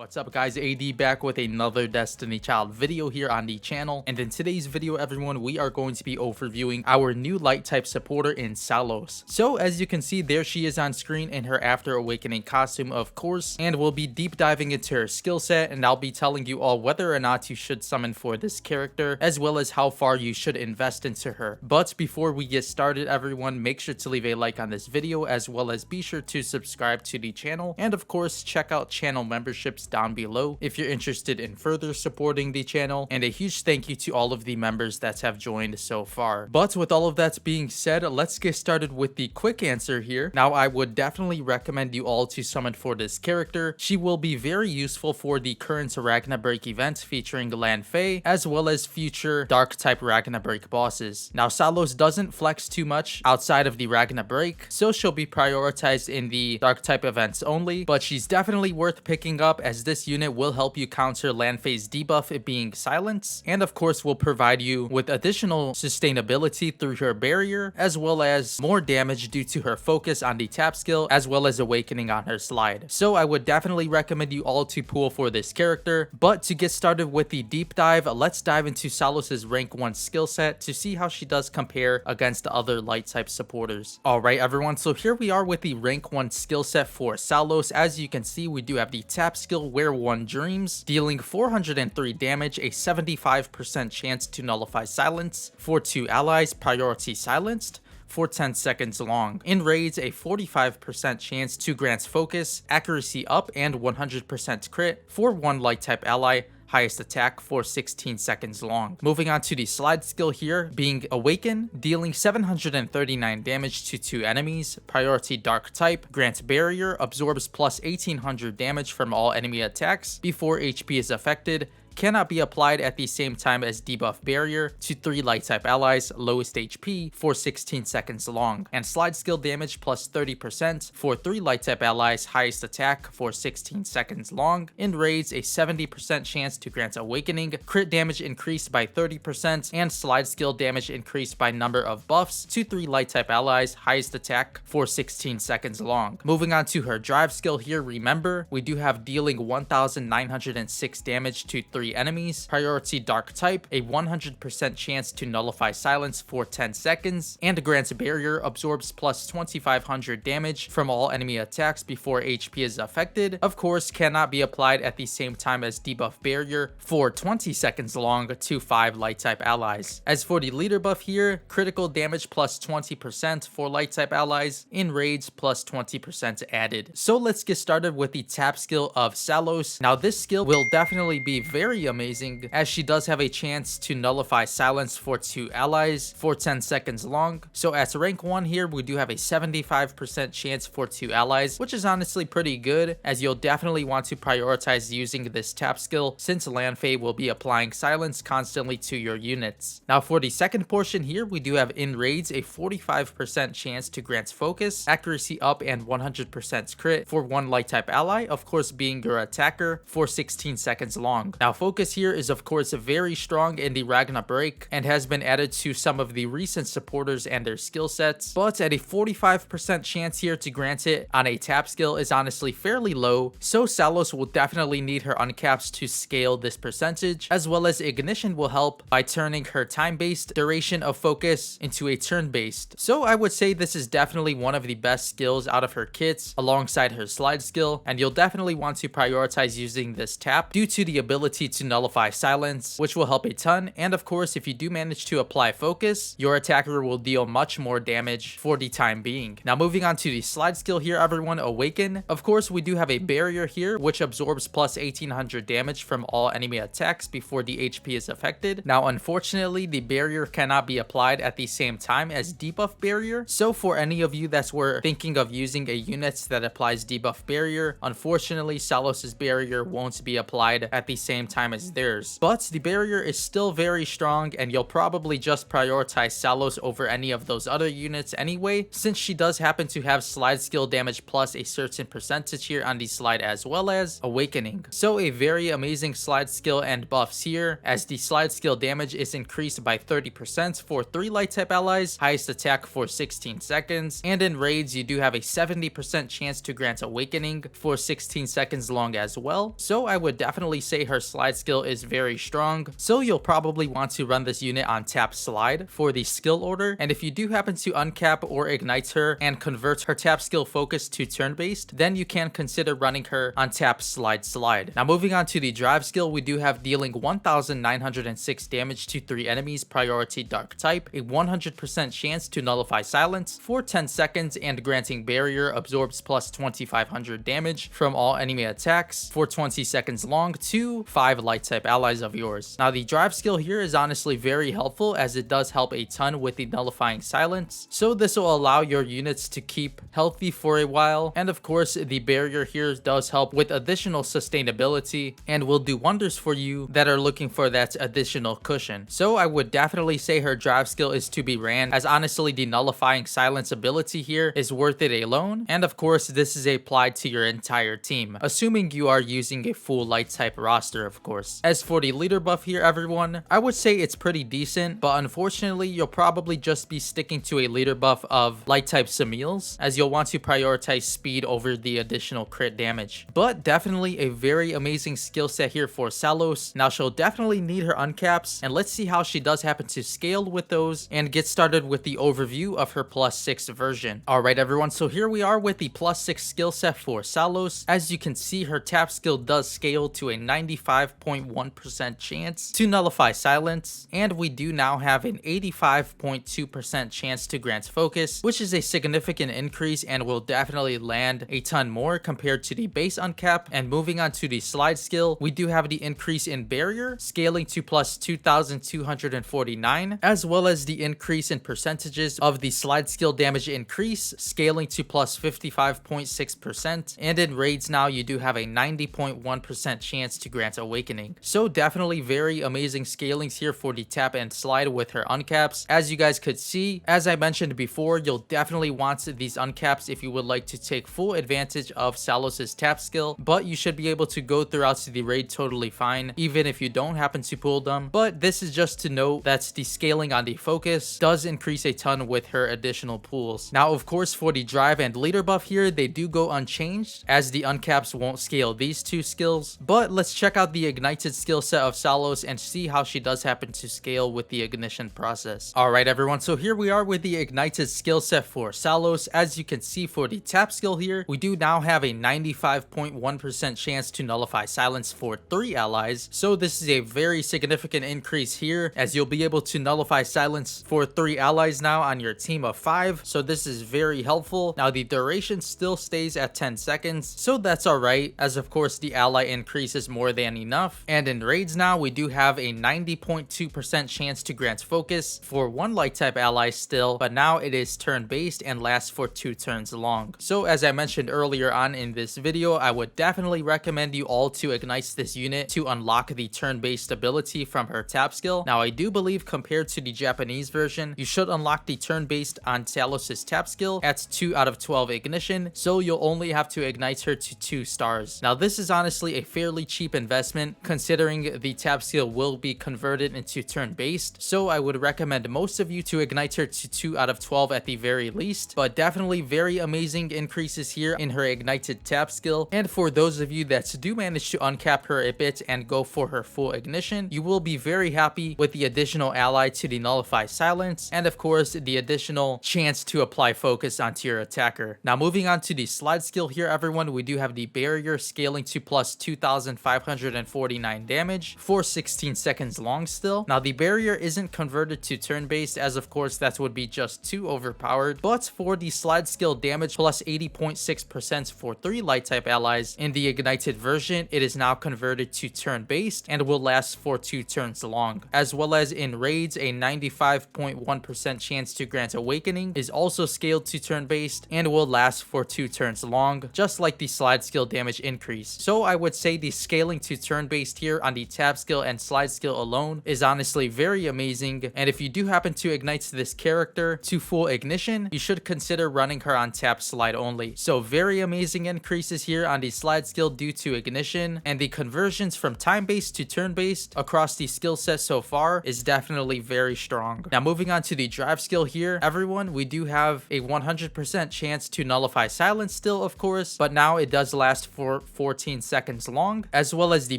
What's up guys, AD back with another Destiny Child video here on the channel, and in today's video everyone we are going to be overviewing our new light type supporter in Sallos. So as you can see, there she is on screen in her After Awakening costume of course, and we'll be deep diving into her skill set, and I'll be telling you all whether or not you should summon for this character as well as how far you should invest into her. But before we get started everyone, make sure to leave a like on this video as well as be sure to subscribe to the channel, and of course check out channel memberships down below if you're interested in further supporting the channel, and a huge thank you to all of the members that have joined so far. But with all of that being said, let's get started with the quick answer here. Now I would definitely recommend you all to summon for this character. She will be very useful for the current Ragna Break event featuring Lan Fei as well as future dark type Ragna Break bosses. Now Sallos doesn't flex too much outside of the Ragna Break, so she'll be prioritized in the dark type events only, but she's definitely worth picking up as this unit will help you counter Lan Fei's debuff, it being silence, and of course will provide you with additional sustainability through her barrier as well as more damage due to her focus on the tap skill as well as awakening on her slide. So I would definitely recommend you all to pull for this character. But to get started with the deep dive, let's dive into Sallos' rank 1 skill set to see how she does compare against the other light type supporters. Alright everyone, so here we are with the rank 1 skill set for Sallos. As you can see, we do have the tap skill Where One Dreams, dealing 403 damage, a 75% chance to nullify silence for 2 allies, priority silenced, for 10 seconds long. In raids, a 45% chance to grant focus, accuracy up, and 100% crit for 1 light type ally, highest attack for 16 seconds long. Moving on to the slide skill here, being Awaken, dealing 739 damage to 2 enemies, priority dark type, grants barrier, absorbs plus 1800 damage from all enemy attacks before HP is affected, cannot be applied at the same time as debuff barrier to 3 light type allies, lowest HP for 16 seconds long, and slide skill damage plus 30% for 3 light type allies, highest attack for 16 seconds long. In raids, a 70% chance to grant awakening, crit damage increased by 30%, and slide skill damage increased by number of buffs to 3 light type allies, highest attack for 16 seconds long. Moving on to her drive skill here, remember we do have dealing 1906 damage to 3 enemies, priority dark type, a 100% chance to nullify silence for 10 seconds, and grants barrier, absorbs plus 2500 damage from all enemy attacks before HP is affected. Of course, cannot be applied at the same time as debuff barrier for 20 seconds long to 5 light type allies. As for the leader buff here, critical damage plus 20% for light type allies, in raids plus 20% added. So let's get started with the tap skill of Sallos. Now this skill will definitely be very amazing as she does have a chance to nullify silence for 2 allies for 10 seconds long. So at rank 1 here, we do have a 75% chance for 2 allies, which is honestly pretty good, as you'll definitely want to prioritize using this tap skill since Lan Fei will be applying silence constantly to your units. Now for the second portion here, we do have in raids a 45% chance to grant focus, accuracy up, and 100% crit for 1 light type ally, of course being your attacker, for 16 seconds long. Now focus here is of course very strong in the Ragna Break and has been added to some of the recent supporters and their skill sets, but at a 45% chance here to grant it on a tap skill is honestly fairly low, so Sallos will definitely need her uncaps to scale this percentage, as well as ignition will help by turning her time-based duration of focus into a turn-based. So I would say this is definitely one of the best skills out of her kits alongside her slide skill, and you'll definitely want to prioritize using this tap due to the ability to nullify silence, which will help a ton. And of course, if you do manage to apply focus, your attacker will deal much more damage for the time being. Now moving on to the slide skill here everyone, Awaken. Of course, we do have a barrier here which absorbs plus 1800 damage from all enemy attacks before the HP is affected. Now unfortunately, the barrier cannot be applied at the same time as debuff barrier, so for any of you that were thinking of using a unit that applies debuff barrier, unfortunately Sallos' barrier won't be applied at the same time time as theirs. But the barrier is still very strong, and you'll probably just prioritize Sallos over any of those other units anyway, since she does happen to have slide skill damage plus a certain percentage here on the slide, as well as awakening. So a very amazing slide skill and buffs here, as the slide skill damage is increased by 30% for 3 light type allies, highest attack for 16 seconds, and in raids you do have a 70% chance to grant awakening for 16 seconds long as well. So I would definitely say her slide skill is very strong, so you'll probably want to run this unit on tap slide for the skill order. And if you do happen to uncap or ignite her and convert her tap skill focus to turn based, then you can consider running her on tap slide. Now moving on to the drive skill, we do have dealing 1906 damage to 3 enemies, priority dark type, a 100% chance to nullify silence for 10 seconds, and granting barrier absorbs plus 2500 damage from all enemy attacks for 20 seconds long to 5 light type allies of yours. Now the drive skill here is honestly very helpful, as it does help a ton with the nullifying silence, so this will allow your units to keep healthy for a while. And of course the barrier here does help with additional sustainability and will do wonders for you that are looking for that additional cushion. So I would definitely say her drive skill is to be ran, as honestly the nullifying silence ability here is worth it alone. And of course this is applied to your entire team, assuming you are using a full light type roster, of course. As for the leader buff here, everyone, I would say it's pretty decent, but unfortunately you'll probably just be sticking to a leader buff of light type Samils, as you'll want to prioritize speed over the additional crit damage. But definitely a very amazing skill set here for Sallos. Now she'll definitely need her uncaps, and let's see how she does happen to scale with those and get started with the overview of her +6 version. Alright everyone, so here we are with the +6 skill set for Sallos. As you can see, her tap skill does scale to a 95.1% chance to nullify silence, and we do now have an 85.2% chance to grant focus, which is a significant increase and will definitely land a ton more compared to the base uncap. And moving on to the slide skill, we do have the increase in barrier scaling to plus 2249, as well as the increase in percentages of the slide skill damage increase scaling to plus 55.6%, and in raids now you do have a 90.1% chance to grant awakening. So definitely very amazing scalings here for the tap and slide with her uncaps. As you guys could see, as I mentioned before, you'll definitely want these uncaps if you would like to take full advantage of Salos's tap skill, but you should be able to go throughout the raid totally fine even if you don't happen to pull them. But this is just to note that the scaling on the focus does increase a ton with her additional pulls. Now of course for the drive and leader buff here, they do go unchanged, as the uncaps won't scale these two skills. But let's check out the ignited skill set of Sallos and see how she does happen to scale with the ignition process. Alright everyone, so here we are with the ignited skill set for Sallos. As you can see, for the tap skill here, we do now have a 95.1% chance to nullify silence for 3 allies. So this is a very significant increase here, as you'll be able to nullify silence for 3 allies now on your team of 5. So this is very helpful. Now the duration still stays at 10 seconds, so that's alright, as of course the ally increase is more than enough. And in raids now, we do have a 90.2% chance to grant focus for 1 light type ally still, but now it is turn based and lasts for 2 turns long. So as I mentioned earlier on in this video, I would definitely recommend you all to ignite this unit to unlock the turn based ability from her tap skill. Now I do believe compared to the Japanese version, you should unlock the turn based on Salos's tap skill at 2 out of 12 ignition, so you'll only have to ignite her to 2 stars. Now this is honestly a fairly cheap investment considering the tap skill will be converted into turn based, so I would recommend most of you to ignite her to 2 out of 12 at the very least. But definitely very amazing increases here in her ignited tap skill. And for those of you that do manage to uncap her a bit and go for her full ignition, you will be very happy with the additional ally to the nullify silence, and of course the additional chance to apply focus onto your attacker. Now moving on to the slide skill here, everyone, we do have the barrier scaling to plus 2549 damage for 16 seconds long still. Now the barrier isn't converted to turn based, as of course that would be just too overpowered, but for the slide skill damage plus 80.6% for 3 light type allies in the ignited version, it is now converted to turn based and will last for 2 turns long. As well as in raids, a 95.1% chance to grant awakening is also scaled to turn based and will last for 2 turns long, just like the slide skill damage increase. So I would say the scaling to turn turn-based here on the tap skill and slide skill alone is honestly very amazing. And if you do happen to ignite this character to full ignition, you should consider running her on tap slide only. So very amazing increases here on the slide skill due to ignition, and the conversions from time-based to turn-based across the skill set so far is definitely very strong. Now moving on to the drive skill here, everyone, we do have a 100% chance to nullify silence still, of course, but now it does last for 14 seconds long, as well as the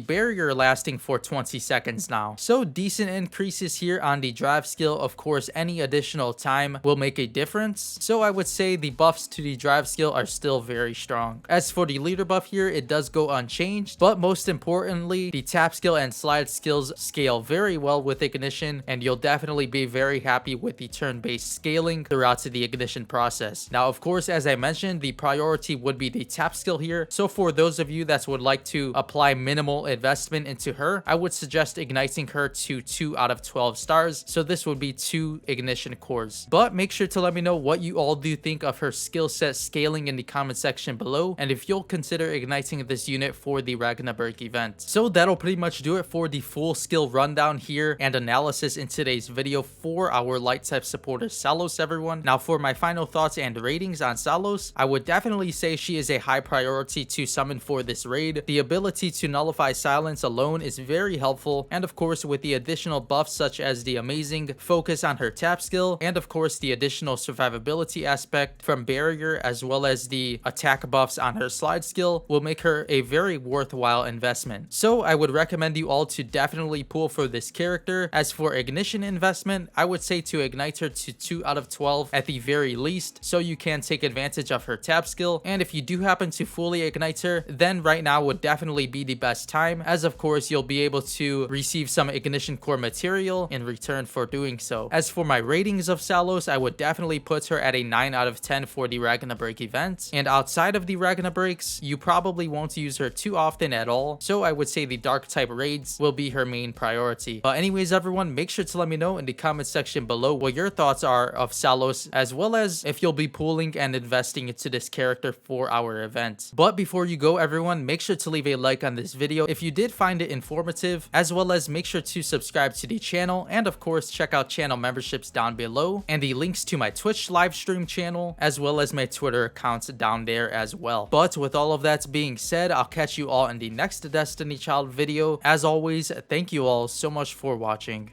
barrier lasting for 20 seconds now. So decent increases here on the drive skill. Of course, any additional time will make a difference, so I would say the buffs to the drive skill are still very strong. As for the leader buff here, it does go unchanged, but most importantly, the tap skill and slide skills scale very well with ignition, and you'll definitely be very happy with the turn-based scaling throughout the ignition process. Now, of course, as I mentioned, the priority would be the tap skill here, so for those of you that would like to apply minimal investment into her, I would suggest igniting her to 2 out of 12 stars, so this would be 2 ignition cores. But make sure to let me know what you all do think of her skill set scaling in the comment section below, and if you'll consider igniting this unit for the Ragna Break event. So that'll pretty much do it for the full skill rundown here and analysis in today's video for our light type supporter Sallos, everyone. Now for my final thoughts and ratings on Sallos, I would definitely say she is a high priority to summon for this raid. The ability to nullify silence alone is very helpful, and of course with the additional buffs such as the amazing focus on her tap skill, and of course the additional survivability aspect from barrier, as well as the attack buffs on her slide skill, will make her a very worthwhile investment. So I would recommend you all to definitely pull for this character. As for ignition investment, I would say to ignite her to 2 out of 12 at the very least, so you can take advantage of her tap skill. And if you do happen to fully ignite her, then right now would definitely be the best time, as of course you'll be able to receive some ignition core material in return for doing so. As for my ratings of Sallos, I would definitely put her at a 9 out of 10 for the Ragna Break event, and outside of the Ragna Breaks, you probably won't use her too often at all, so I would say the dark type raids will be her main priority. But anyways, everyone, make sure to let me know in the comment section below what your thoughts are of Sallos, as well as if you'll be pooling and investing into this character for our event. But before you go, everyone, make sure to leave a like on this video if you did find it informative, as well as make sure to subscribe to the channel, and of course check out channel memberships down below, and the links to my Twitch live stream channel, as well as my Twitter accounts down there as well. But with all of that being said, I'll catch you all in the next Destiny Child video. As always, thank you all so much for watching.